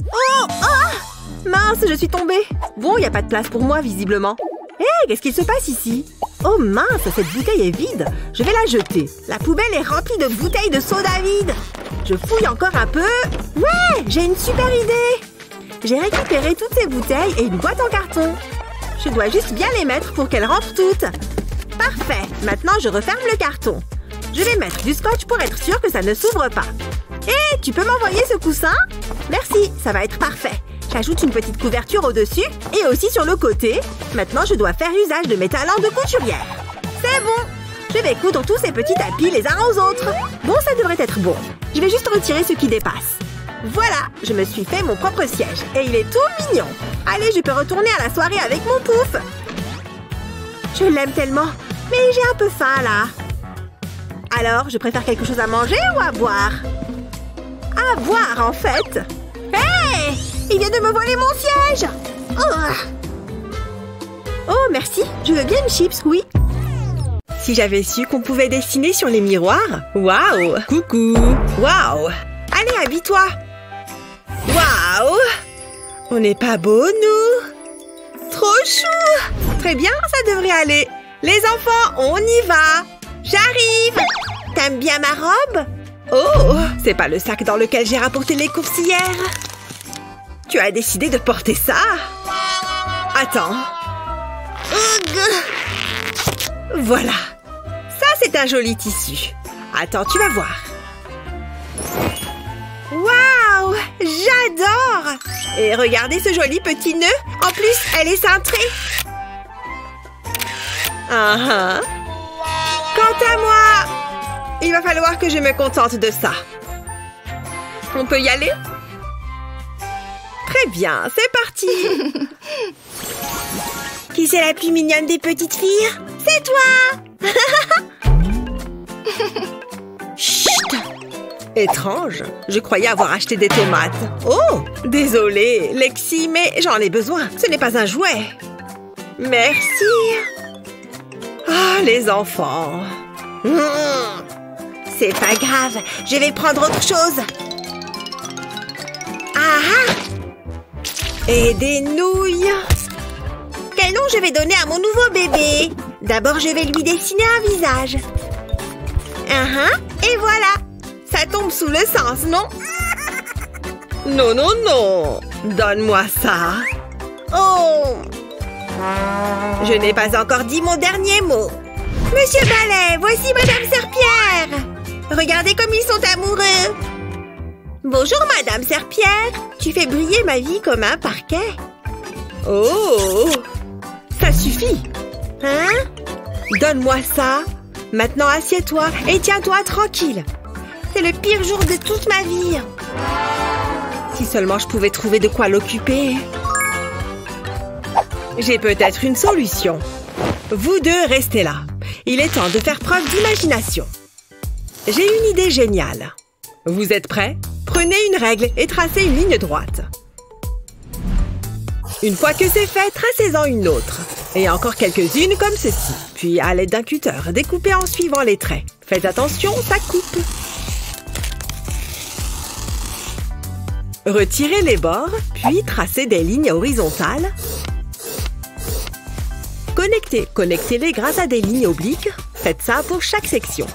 Oh! Oh! Mince, je suis tombée. Bon, il n'y a pas de place pour moi, visiblement. Hé, qu'est-ce qu'il se passe ici? Oh mince, cette bouteille est vide. Je vais la jeter. La poubelle est remplie de bouteilles de soda vide. Je fouille encore un peu. Ouais, j'ai une super idée. J'ai récupéré toutes ces bouteilles et une boîte en carton. Je dois juste bien les mettre pour qu'elles rentrent toutes. Parfait. Maintenant, je referme le carton. Je vais mettre du scotch pour être sûre que ça ne s'ouvre pas. Hé, tu peux m'envoyer ce coussin? Merci, ça va être parfait. J'ajoute une petite couverture au-dessus et aussi sur le côté. Maintenant, je dois faire usage de mes talents de couturière. C'est bon! Je vais coudre tous ces petits tapis les uns aux autres. Bon, ça devrait être bon. Je vais juste retirer ce qui dépasse. Voilà, je me suis fait mon propre siège. Et il est tout mignon. Allez, je peux retourner à la soirée avec mon pouf. Je l'aime tellement. Mais j'ai un peu faim, là. Alors, je préfère quelque chose à manger ou à boire? À boire, en fait. Hé! Il vient de me voler mon siège! Oh, merci. Je veux bien une chips, oui. Si j'avais su qu'on pouvait dessiner sur les miroirs. Waouh! Coucou! Waouh! Allez, habille-toi. Waouh! On n'est pas beaux, nous? Trop chou! Très bien, ça devrait aller. Les enfants, on y va. J'arrive. T'aimes bien ma robe? Oh! C'est pas le sac dans lequel j'ai rapporté les courses hier. Tu as décidé de porter ça? Attends. Voilà. Ça, c'est un joli tissu. Attends, tu vas voir. Waouh! J'adore! Et regardez ce joli petit nœud. En plus, elle est cintrée. Quant à moi, il va falloir que je me contente de ça. On peut y aller? Très bien, c'est parti. Qui c'est la plus mignonne des petites filles? C'est toi! Chut! Étrange, je croyais avoir acheté des tomates. Oh, désolée, Lexi, mais j'en ai besoin. Ce n'est pas un jouet. Merci. Ah, les enfants. C'est pas grave, je vais prendre autre chose. Et des nouilles. Quel nom je vais donner à mon nouveau bébé? D'abord, je vais lui dessiner un visage. Et voilà. Ça tombe sous le sens, non? Non, non, non. Donne-moi ça. Oh! Je n'ai pas encore dit mon dernier mot. Monsieur Balai, voici Madame Serpierre. Regardez comme ils sont amoureux. Bonjour, Madame Serpierre. Tu fais briller ma vie comme un parquet. Oh! Ça suffit. Donne-moi ça. Maintenant, assieds-toi et tiens-toi tranquille. C'est le pire jour de toute ma vie. Si seulement je pouvais trouver de quoi l'occuper. J'ai peut-être une solution. Vous deux, restez là. Il est temps de faire preuve d'imagination. J'ai une idée géniale. Vous êtes prêts? Prenez une règle et tracez une ligne droite. Une fois que c'est fait, tracez-en une autre. Et encore quelques-unes comme ceci. Puis, à l'aide d'un cutter, découpez en suivant les traits. Faites attention, ça coupe. Retirez les bords, puis tracez des lignes horizontales. Connectez-les grâce à des lignes obliques. Faites ça pour chaque section.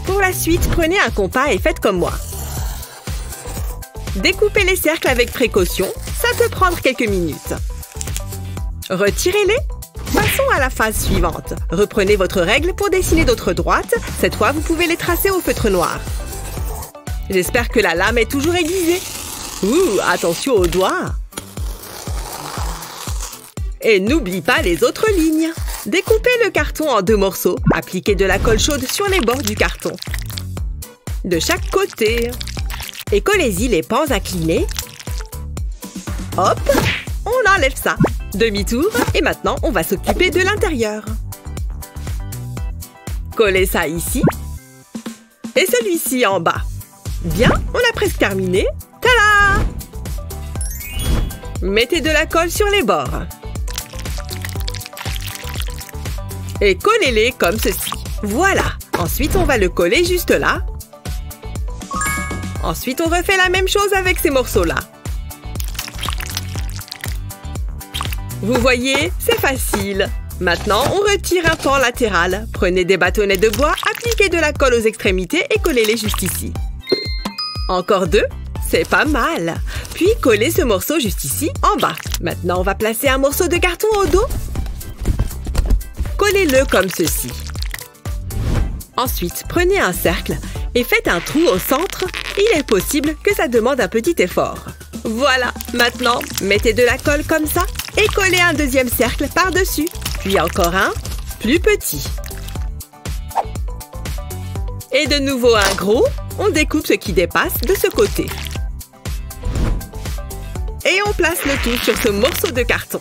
Pour la suite, prenez un compas et faites comme moi. Découpez les cercles avec précaution. Ça peut prendre quelques minutes. Retirez-les. Passons à la phase suivante. Reprenez votre règle pour dessiner d'autres droites. Cette fois, vous pouvez les tracer au feutre noir. J'espère que la lame est toujours aiguisée. Attention aux doigts. Et n'oublie pas les autres lignes. Découpez le carton en 2 morceaux. Appliquez de la colle chaude sur les bords du carton. De chaque côté. Et collez-y les pans inclinés. Hop, on enlève ça. Demi-tour. Et maintenant, on va s'occuper de l'intérieur. Collez ça ici. Et celui-ci en bas. Bien, on a presque terminé. Tada! Mettez de la colle sur les bords. Et collez-les comme ceci. Voilà. Ensuite, on va le coller juste là. Ensuite, on refait la même chose avec ces morceaux-là. Vous voyez, c'est facile. Maintenant, on retire un pan latéral. Prenez des bâtonnets de bois, appliquez de la colle aux extrémités et collez-les juste ici. Encore 2, c'est pas mal. Puis, collez ce morceau juste ici, en bas. Maintenant, on va placer un morceau de carton au dos. Collez-le comme ceci. Ensuite, prenez un cercle et faites un trou au centre. Il est possible que ça demande un petit effort. Voilà, maintenant, mettez de la colle comme ça et collez un deuxième cercle par-dessus. Puis encore un, plus petit. Et de nouveau un gros, on découpe ce qui dépasse de ce côté. Et on place le tout sur ce morceau de carton.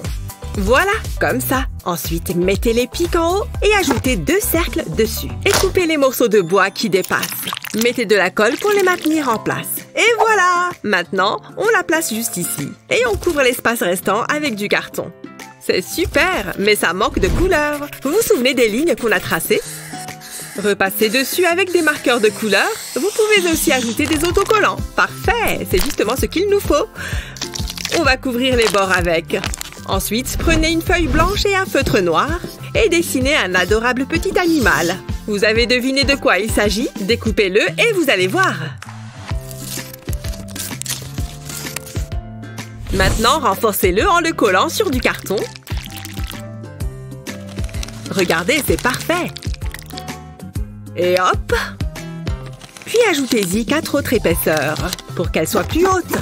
Voilà, comme ça. Ensuite, mettez les pics en haut et ajoutez 2 cercles dessus. Et coupez les morceaux de bois qui dépassent. Mettez de la colle pour les maintenir en place. Et voilà! Maintenant, on la place juste ici. Et on couvre l'espace restant avec du carton. C'est super, mais ça manque de couleur. Vous vous souvenez des lignes qu'on a tracées? Repassez dessus avec des marqueurs de couleur. Vous pouvez aussi ajouter des autocollants. Parfait! C'est justement ce qu'il nous faut. On va couvrir les bords avec. Ensuite, prenez une feuille blanche et un feutre noir et dessinez un adorable petit animal. Vous avez deviné de quoi il s'agit? Découpez-le et vous allez voir. Maintenant, renforcez-le en le collant sur du carton. Regardez, c'est parfait. Et hop! Puis ajoutez-y 4 autres épaisseurs pour qu'elle soit plus haute.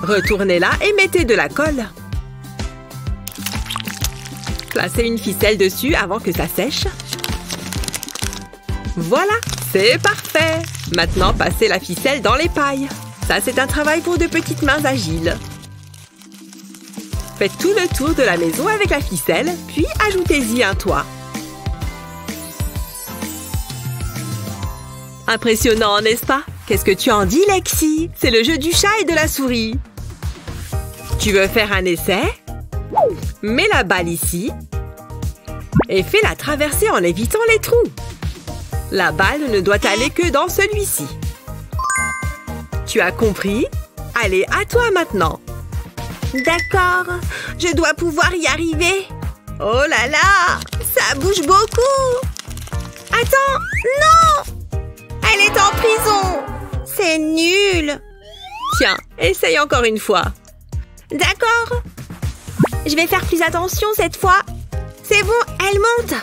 Retournez-la et mettez de la colle. Placez une ficelle dessus avant que ça sèche. Voilà, c'est parfait. Maintenant, passez la ficelle dans les pailles. Ça, c'est un travail pour de petites mains agiles. Faites tout le tour de la maison avec la ficelle, puis ajoutez-y un toit. Impressionnant, n'est-ce pas? Qu'est-ce que tu en dis, Lexi? C'est le jeu du chat et de la souris. Tu veux faire un essai? Mets la balle ici et fais-la traverser en évitant les trous. La balle ne doit aller que dans celui-ci. Tu as compris? Allez, à toi maintenant. D'accord, je dois pouvoir y arriver. Oh là là, ça bouge beaucoup. Attends, non! Elle est en prison. C'est nul. Tiens, essaye encore une fois. D'accord. Je vais faire plus attention cette fois. C'est bon, elle monte.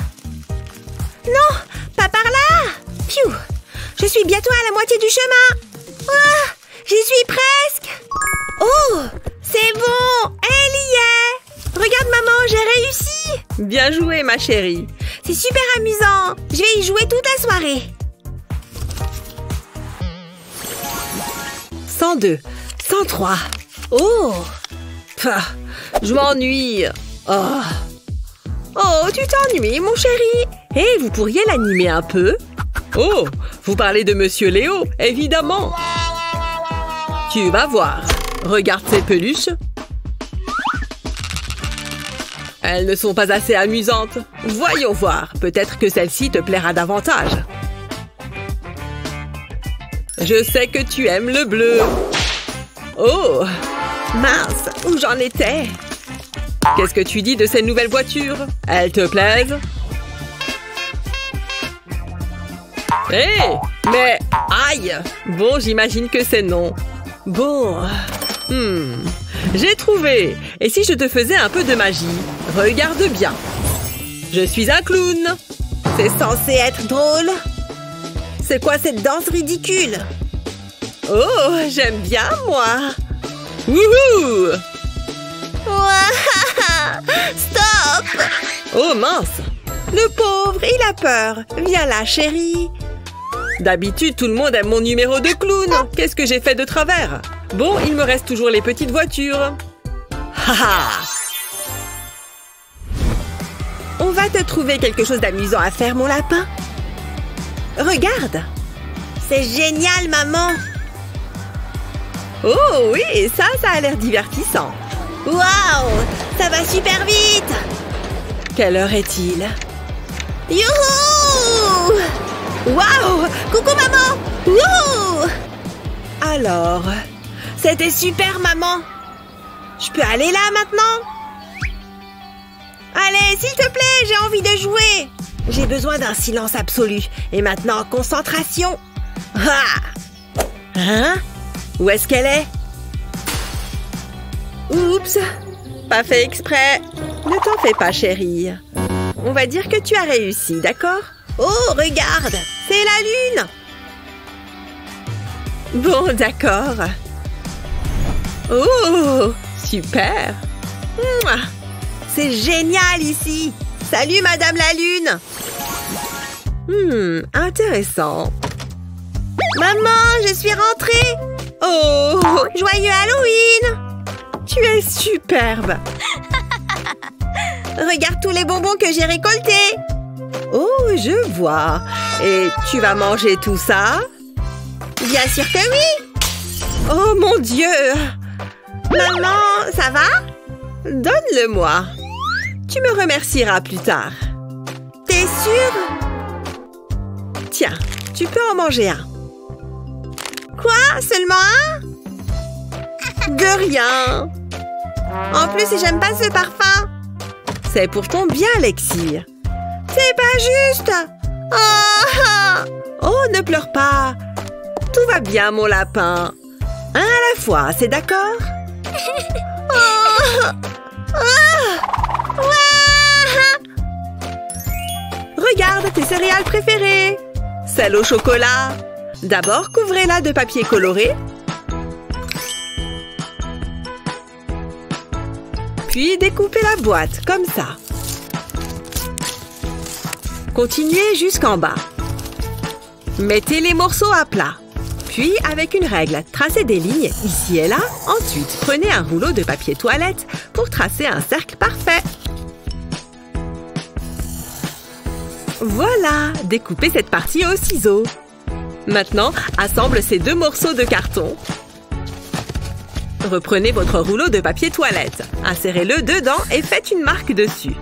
Non, pas par là. Pfiou, je suis bientôt à la moitié du chemin. Ah, j'y suis presque. Oh, c'est bon, elle y est. Regarde maman, j'ai réussi. Bien joué, ma chérie. C'est super amusant. Je vais y jouer toute la soirée. 102, 103. Oh! Pah, je m'ennuie. Oh. Oh, tu t'ennuies, mon chéri. Hé, vous pourriez l'animer un peu? Oh, vous parlez de Monsieur Léo, évidemment. Tu vas voir. Regarde ces peluches. Elles ne sont pas assez amusantes. Voyons voir. Peut-être que celle-ci te plaira davantage. Je sais que tu aimes le bleu. Oh! Mince, où j'en étais? Qu'est-ce que tu dis de ces nouvelles voitures? Elles te plaisent? Hé! Mais... Aïe! Bon, j'imagine que c'est non. Bon... J'ai trouvé! Et si je te faisais un peu de magie? Regarde bien. Je suis un clown. C'est censé être drôle. C'est quoi cette danse ridicule? Oh, j'aime bien, moi. Wouhou! Stop! Oh, mince! Le pauvre, il a peur. Viens là, chérie. D'habitude, tout le monde aime mon numéro de clown. Qu'est-ce que j'ai fait de travers? Bon, il me reste toujours les petites voitures. Haha! On va te trouver quelque chose d'amusant à faire, mon lapin. Regarde! C'est génial, maman! Oh oui, ça a l'air divertissant. Waouh! Ça va super vite! Quelle heure est-il? Youhou! Waouh! Coucou, maman! Wouhou! Alors? C'était super, maman! Je peux aller là, maintenant? Allez, s'il te plaît, j'ai envie de jouer! J'ai besoin d'un silence absolu. Et maintenant, concentration! Ah! Hein? Où est-ce qu'elle est? Oups! Pas fait exprès. Ne t'en fais pas, chérie. On va dire que tu as réussi, d'accord? Oh, regarde! C'est la lune! Bon, d'accord. Oh! Super! Mouah! C'est génial ici! Salut, Madame la Lune! Intéressant. Maman, je suis rentrée! Oh! Joyeux Halloween! Tu es superbe! Regarde tous les bonbons que j'ai récoltés. Oh, je vois. Et tu vas manger tout ça? Bien sûr que oui. Oh mon Dieu! Maman, ça va? Donne-le-moi. Tu me remercieras plus tard. T'es sûre? Tiens, tu peux en manger un. Quoi? Seulement un? De rien. En plus, j'aime pas ce parfum. C'est pour ton bien, Lexi. C'est pas juste. Oh! Oh, ne pleure pas. Tout va bien, mon lapin. Un à la fois, c'est d'accord? Oh! Regarde tes céréales préférées. Celle au chocolat. D'abord, couvrez-la de papier coloré. Puis, découpez la boîte, comme ça. Continuez jusqu'en bas. Mettez les morceaux à plat. Puis, avec une règle, tracez des lignes ici et là. Ensuite, prenez un rouleau de papier toilette pour tracer un cercle parfait. Voilà, découpez cette partie au ciseau. Maintenant, assemble ces deux morceaux de carton. Reprenez votre rouleau de papier toilette. Insérez-le dedans et faites une marque dessus.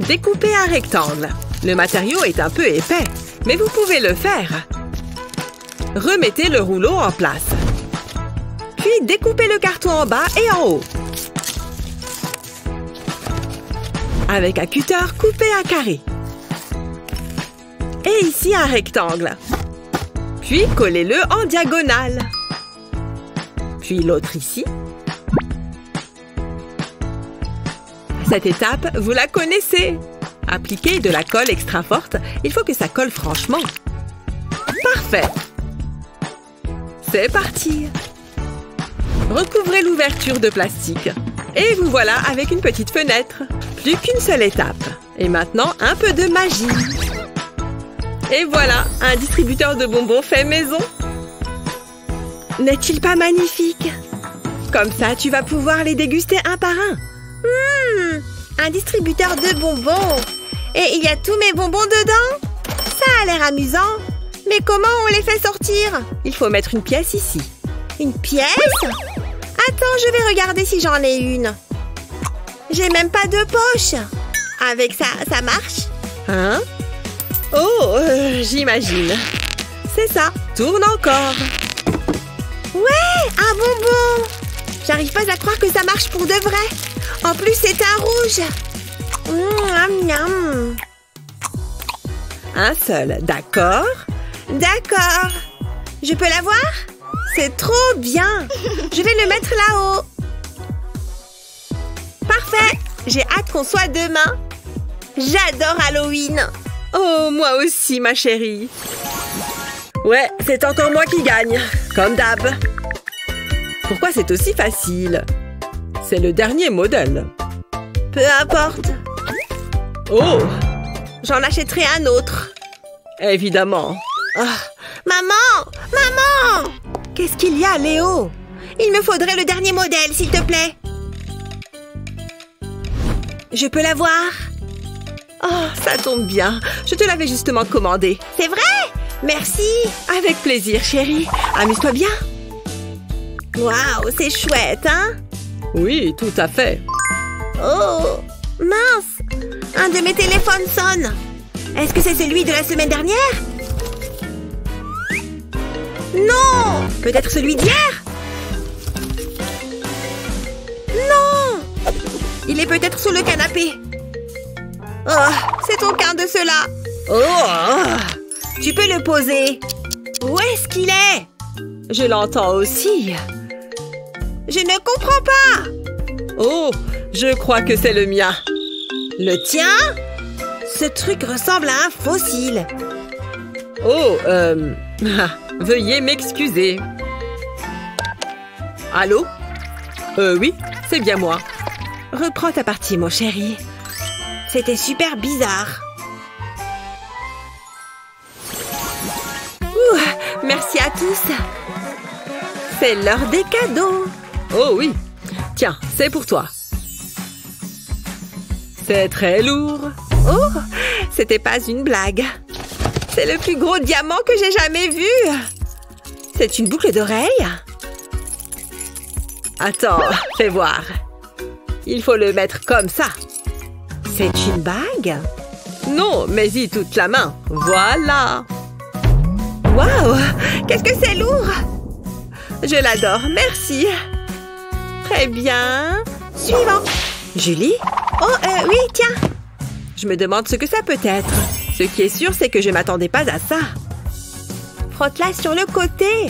Découpez un rectangle. Le matériau est un peu épais, mais vous pouvez le faire. Remettez le rouleau en place. Puis découpez le carton en bas et en haut. Avec un cutter, coupez un carré. Et ici un rectangle. Puis collez-le en diagonale. Puis l'autre ici. Cette étape, vous la connaissez. Appliquez de la colle extra forte. Il faut que ça colle franchement. Parfait. C'est parti. Recouvrez l'ouverture de plastique. Et vous voilà avec une petite fenêtre. Plus qu'une seule étape. Et maintenant, un peu de magie. Et voilà, un distributeur de bonbons fait maison. N'est-il pas magnifique? Comme ça, tu vas pouvoir les déguster un par un. Un distributeur de bonbons. Et il y a tous mes bonbons dedans? Ça a l'air amusant. Mais comment on les fait sortir? Il faut mettre une pièce ici. Une pièce? Attends, je vais regarder si j'en ai une. J'ai même pas de poche. Avec ça, ça marche? Hein? Oh, j'imagine. C'est ça, tourne encore. Ouais, un bonbon. J'arrive pas à croire que ça marche pour de vrai. En plus, c'est un rouge. Miam, miam. Un seul, d'accord? D'accord. Je peux l'avoir? C'est trop bien. Je vais le mettre là-haut. Parfait. J'ai hâte qu'on soit demain. J'adore Halloween. Oh, moi aussi, ma chérie. Ouais, c'est encore moi qui gagne, comme d'hab. Pourquoi c'est aussi facile? C'est le dernier modèle. Peu importe. Oh! J'en achèterai un autre. Évidemment. Ah. Maman! Maman! Qu'est-ce qu'il y a, Léo? Il me faudrait le dernier modèle, s'il te plaît. Je peux l'avoir? Oh, ça tombe bien. Je te l'avais justement commandé. C'est vrai? Merci. Avec plaisir, chérie. Amuse-toi bien. Waouh, c'est chouette, hein? Oui, tout à fait. Oh, mince! Un de mes téléphones sonne. Est-ce que c'est celui de la semaine dernière? Non! Peut-être celui d'hier? Non! Il est peut-être sous le canapé. Oh, c'est aucun de ceux-là. Oh! Tu peux le poser. Où est-ce qu'il est? Je l'entends aussi. Je ne comprends pas. Oh, je crois que c'est le mien. Le tien? Ce truc ressemble à un fossile. Oh, veuillez m'excuser. Allô? Oui, c'est bien moi. Reprends ta partie, mon chéri. C'était super bizarre. Merci à tous. C'est l'heure des cadeaux. Oh oui. Tiens, c'est pour toi. C'est très lourd. Oh, c'était pas une blague. C'est le plus gros diamant que j'ai jamais vu. C'est une boucle d'oreille? Attends, fais voir. Il faut le mettre comme ça. C'est une bague? Non, mets-y toute la main. Voilà. Waouh! Qu'est-ce que c'est lourd! Je l'adore, merci. Très bien. Suivant. Julie? Oh, oui, tiens. Je me demande ce que ça peut être. Ce qui est sûr, c'est que je m'attendais pas à ça. Frotte-la sur le côté.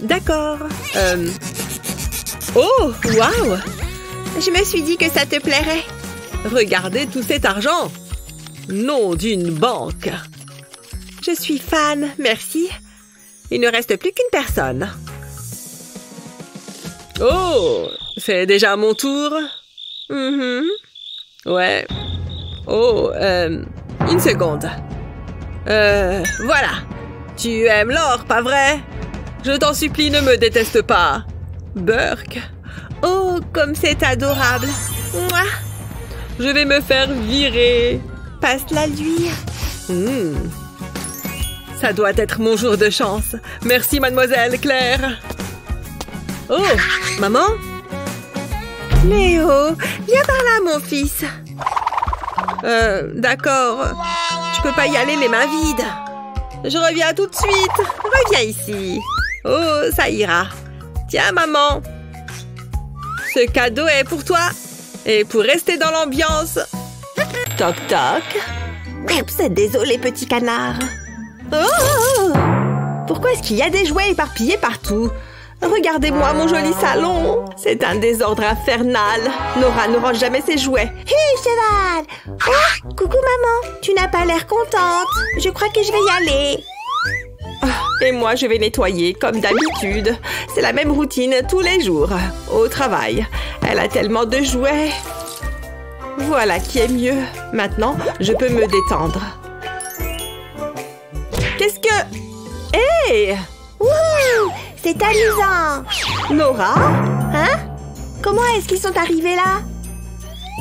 D'accord. Oh, waouh! Je me suis dit que ça te plairait. Regardez tout cet argent. Nom d'une banque. Je suis fan, merci. Il ne reste plus qu'une personne. Oh, c'est déjà mon tour. Ouais. Oh, une seconde. Voilà. Tu aimes l'or, pas vrai? Je t'en supplie, ne me déteste pas. Burke. Oh, comme c'est adorable. Mouah. Je vais me faire virer. Passe-la lui. Ça doit être mon jour de chance. Merci, mademoiselle Claire. Oh, maman? Léo, viens par là, mon fils. D'accord. Je peux pas y aller les mains vides. Je reviens tout de suite. Reviens ici. Oh, ça ira. Tiens, maman. Ce cadeau est pour toi. Et pour rester dans l'ambiance. Toc, toc. Oups, désolé, petit canard. Oh! Pourquoi est-ce qu'il y a des jouets éparpillés partout? Regardez-moi mon joli salon. C'est un désordre infernal. Nora ne range jamais ses jouets. Hé, cheval! Oh, coucou maman. Tu n'as pas l'air contente. Je crois que je vais y aller. Et moi, je vais nettoyer, comme d'habitude. C'est la même routine tous les jours. Au travail. Elle a tellement de jouets. Voilà qui est mieux. Maintenant, je peux me détendre. Qu'est-ce que... Hé! Wouh! C'est amusant! Nora? Hein? Comment est-ce qu'ils sont arrivés là?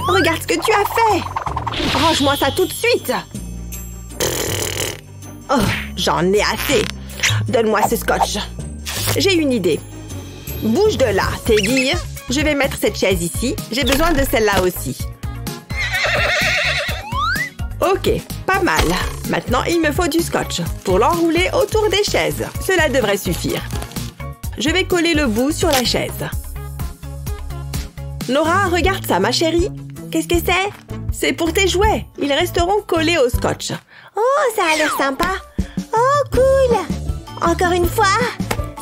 Regarde ce que tu as fait! Range-moi ça tout de suite! Oh, j'en ai assez! Donne-moi ce scotch. J'ai une idée. Bouge de là, Teddy. Je vais mettre cette chaise ici. J'ai besoin de celle-là aussi. Ok, pas mal. Maintenant, il me faut du scotch pour l'enrouler autour des chaises. Cela devrait suffire. Je vais coller le bout sur la chaise. Nora, regarde ça, ma chérie. Qu'est-ce que c'est? C'est pour tes jouets. Ils resteront collés au scotch. Oh, ça a l'air sympa. Oh, cool. Encore une fois,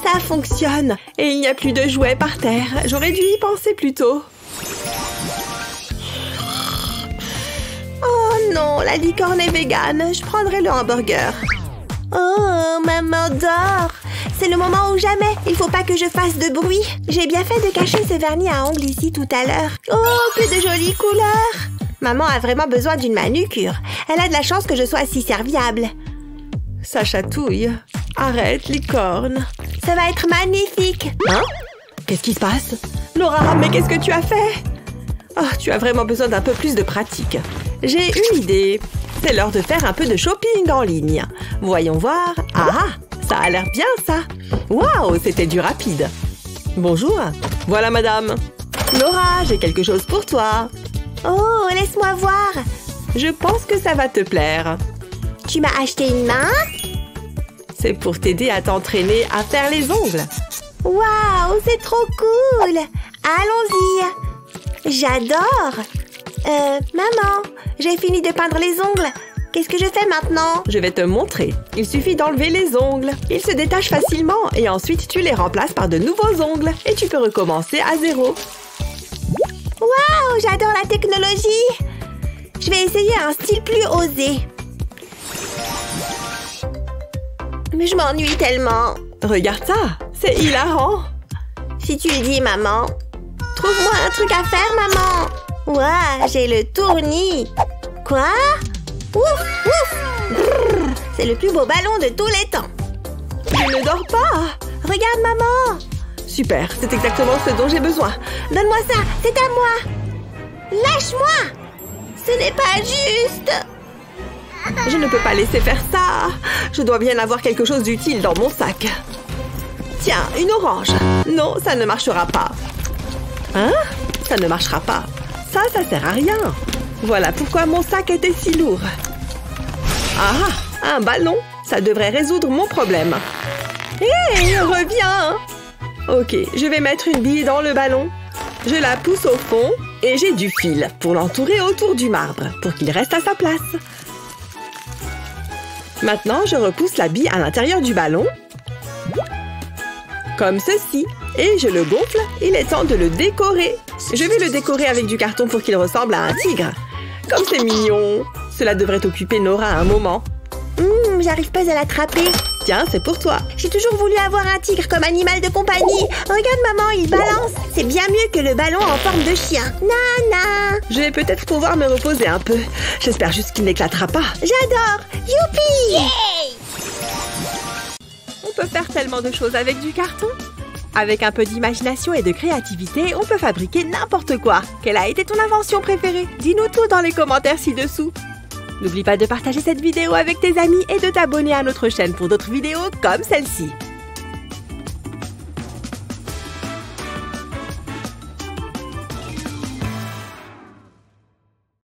ça fonctionne. Et il n'y a plus de jouets par terre. J'aurais dû y penser plus tôt. Oh non, la licorne est végane. Je prendrai le hamburger. Oh, maman dort. C'est le moment ou jamais. Il faut pas que je fasse de bruit. J'ai bien fait de cacher ce vernis à ongles ici tout à l'heure. Oh, que de jolies couleurs. Maman a vraiment besoin d'une manucure. Elle a de la chance que je sois si serviable. Ça chatouille. Arrête, licorne. Ça va être magnifique. Hein? Qu'est-ce qui se passe? Nora, mais qu'est-ce que tu as fait? Oh, tu as vraiment besoin d'un peu plus de pratique. J'ai une idée. C'est l'heure de faire un peu de shopping en ligne. Voyons voir. Ah, ça a l'air bien, ça. Waouh, c'était du rapide. Bonjour. Voilà, madame. Nora, j'ai quelque chose pour toi. Oh, laisse-moi voir. Je pense que ça va te plaire. Tu m'as acheté une main? C'est pour t'aider à t'entraîner à faire les ongles. Waouh, c'est trop cool. Allons-y. J'adore. Maman, j'ai fini de peindre les ongles. Qu'est-ce que je fais maintenant? Je vais te montrer. Il suffit d'enlever les ongles. Ils se détachent facilement et ensuite tu les remplaces par de nouveaux ongles et tu peux recommencer à zéro. Waouh, j'adore la technologie. Je vais essayer un style plus osé. Mais je m'ennuie tellement. Regarde ça, c'est hilarant. Si tu le dis, maman. Trouve-moi un truc à faire, maman. Ouah, j'ai le tournis. Quoi? Ouf, ouf. Brrr, c'est le plus beau ballon de tous les temps. Je ne dors pas. Regarde, maman. Super, c'est exactement ce dont j'ai besoin. Donne-moi ça, c'est à moi. Lâche-moi. Ce n'est pas juste. Je ne peux pas laisser faire ça. Je dois bien avoir quelque chose d'utile dans mon sac. Tiens, une orange. Non, ça ne marchera pas. Hein? Ça ne marchera pas. Ça sert à rien. Voilà pourquoi mon sac était si lourd. Ah, un ballon. Ça devrait résoudre mon problème. Hé, reviens! Ok, je vais mettre une bille dans le ballon. Je la pousse au fond et j'ai du fil pour l'entourer autour du marbre pour qu'il reste à sa place. Maintenant, je repousse la bille à l'intérieur du ballon. Comme ceci. Et je le gonfle. Il est temps de le décorer. Je vais le décorer avec du carton pour qu'il ressemble à un tigre. Comme c'est mignon. Cela devrait occuper Nora un moment. J'arrive pas à l'attraper. Tiens, c'est pour toi. J'ai toujours voulu avoir un tigre comme animal de compagnie. Regarde maman, il balance. C'est bien mieux que le ballon en forme de chien. Nana. Je vais peut-être pouvoir me reposer un peu. J'espère juste qu'il n'éclatera pas. J'adore. Youpi! Yeah! On peut faire tellement de choses avec du carton. Avec un peu d'imagination et de créativité, on peut fabriquer n'importe quoi. Quelle a été ton invention préférée? Dis-nous tout dans les commentaires ci-dessous. N'oublie pas de partager cette vidéo avec tes amis et de t'abonner à notre chaîne pour d'autres vidéos comme celle-ci.